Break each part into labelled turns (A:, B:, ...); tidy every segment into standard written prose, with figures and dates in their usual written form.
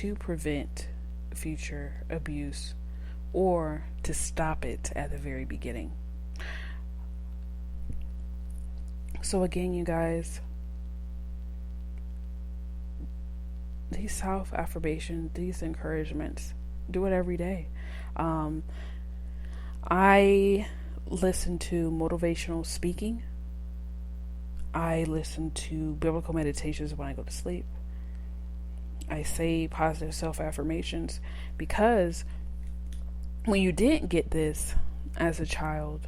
A: to prevent future abuse or to stop it at the very beginning. So again, you guys, these self-affirmations, these encouragements, do it every day. I listen to motivational speaking. I listen to biblical meditations when I go to sleep. I say positive self-affirmations because when you didn't get this as a child,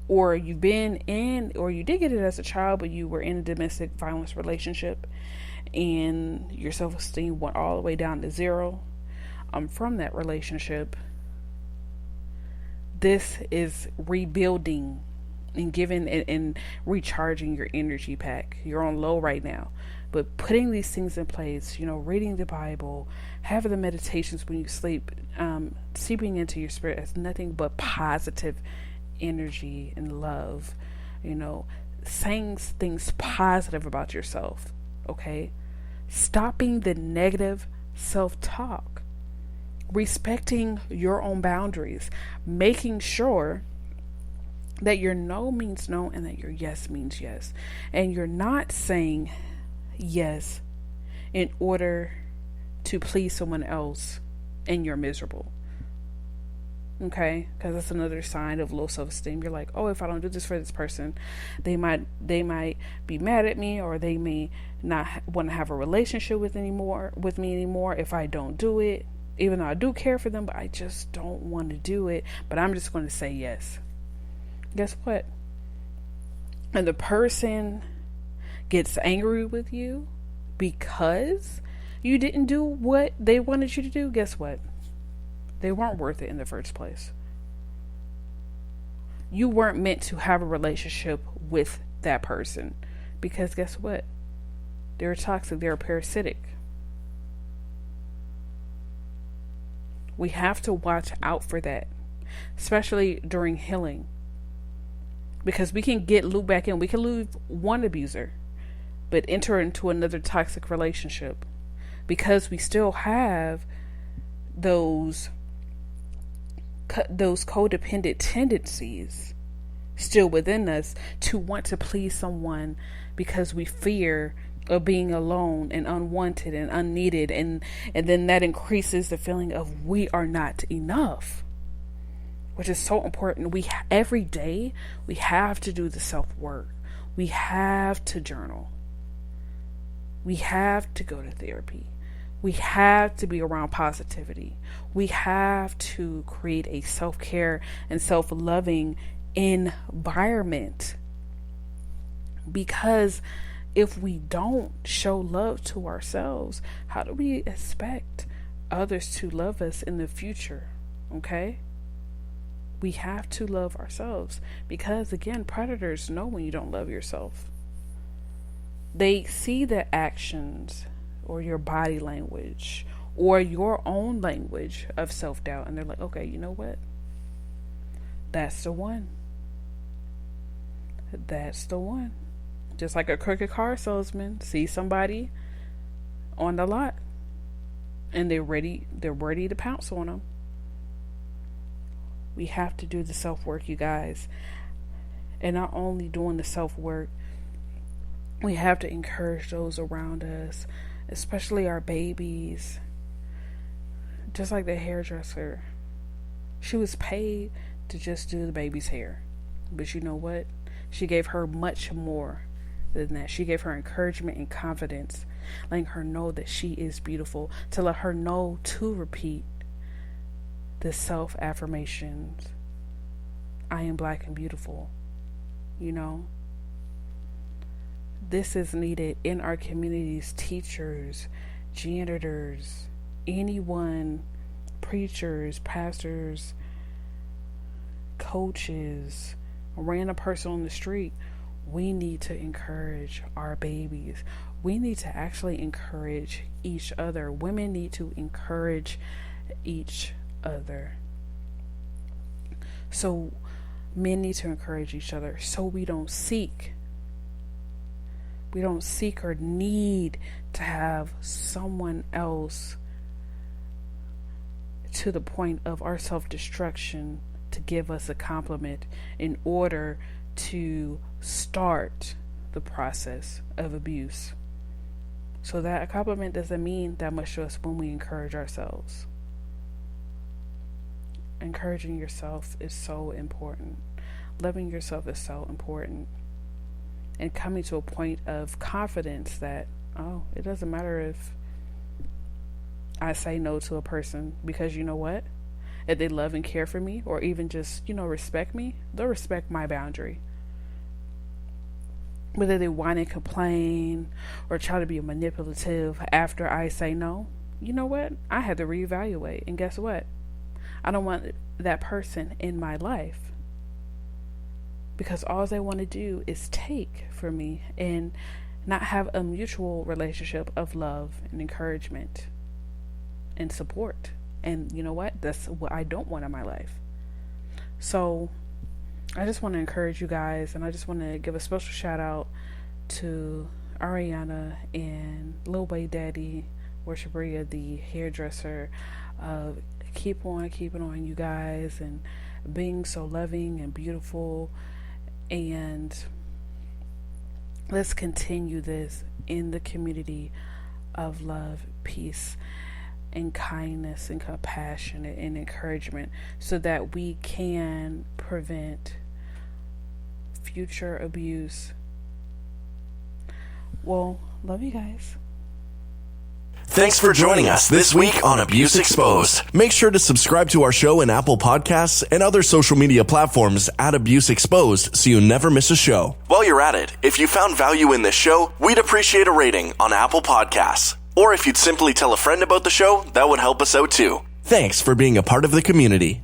A: or you did get it as a child, but you were in a domestic violence relationship and your self-esteem went all the way down to zero from that relationship, this is rebuilding and giving and recharging your energy pack. You're on low right now, but putting these things in place, reading the Bible, having the meditations when you sleep, seeping into your spirit as nothing but positive energy and love, saying things positive about yourself. Okay, stopping the negative self-talk, respecting your own boundaries, making sure that your no means no and that your yes means yes, and you're not saying yes in order to please someone else and you're miserable. Okay, because that's another sign of low self-esteem. You're like, oh, if I don't do this for this person, they might be mad at me, or they may not want to have a relationship with me anymore if I don't do it, even though I do care for them, but I just don't want to do it. But I'm just going to say yes. Guess what? And the person gets angry with you because you didn't do what they wanted you to do. Guess what? They weren't worth it in the first place. You weren't meant to have a relationship with that person because guess what? They're toxic. They're parasitic. We have to watch out for that, especially during healing, because we can get looped back in. We can leave one abuser, but enter into another toxic relationship because we still have those codependent tendencies still within us to want to please someone because we fear of being alone and unwanted and unneeded, and then that increases the feeling of we are not enough, which is so important. Every day we have to do the self-work. We have to journal. We have to go to therapy. We have to be around positivity. We have to create a self-care and self-loving environment. Because if we don't show love to ourselves, how do we expect others to love us in the future? Okay? We have to love ourselves because, again, predators know when you don't love yourself. They see the actions or your body language or your own language of self-doubt, and they're like, okay, you know what? That's the one. That's the one. Just like a crooked car salesman sees somebody on the lot and they're ready to pounce on them. We have to do the self-work, you guys. And not only doing the self-work, we have to encourage those around us, especially our babies. Just like the hairdresser, she was paid to just do the baby's hair, but you know what? She gave her much more than that. She gave her encouragement and confidence, letting her know that she is beautiful, to let her know to repeat the self-affirmations. I am black and beautiful. This is needed in our communities. Teachers, janitors, anyone, preachers, pastors, coaches, a random person on the street. We need to encourage our babies. We need to actually encourage each other. Women need to encourage each other. So men need to encourage each other so we don't seek We don't seek or need to have someone else to the point of our self-destruction to give us a compliment in order to start the process of abuse. So that a compliment doesn't mean that much to us when we encourage ourselves. Encouraging yourself is so important. Loving yourself is so important. And coming to a point of confidence that, oh, it doesn't matter if I say no to a person, because you know what? If they love and care for me, or even just, respect me, they'll respect my boundary. Whether they whine and complain or try to be manipulative after I say no, you know what? I had to reevaluate. And guess what? I don't want that person in my life, because all they want to do is take from me and not have a mutual relationship of love and encouragement and support. And you know what? That's what I don't want in my life. So I just want to encourage you guys, and I just want to give a special shout out to Ariyonna and Lil Wave Daddy, Worship Rhea, the hairdresser. Keep on keeping on, you guys, and being so loving and beautiful. And let's continue this in the community of love, peace, and kindness, and compassion, and encouragement, so that we can prevent future abuse. Well, love you guys.
B: Thanks for joining us this week on Abuse Exposed. Make sure to subscribe to our show in Apple Podcasts and other social media platforms at Abuse Exposed so you never miss a show. While you're at it, if you found value in this show, we'd appreciate a rating on Apple Podcasts. Or if you'd simply tell a friend about the show, that would help us out too. Thanks for being a part of the community.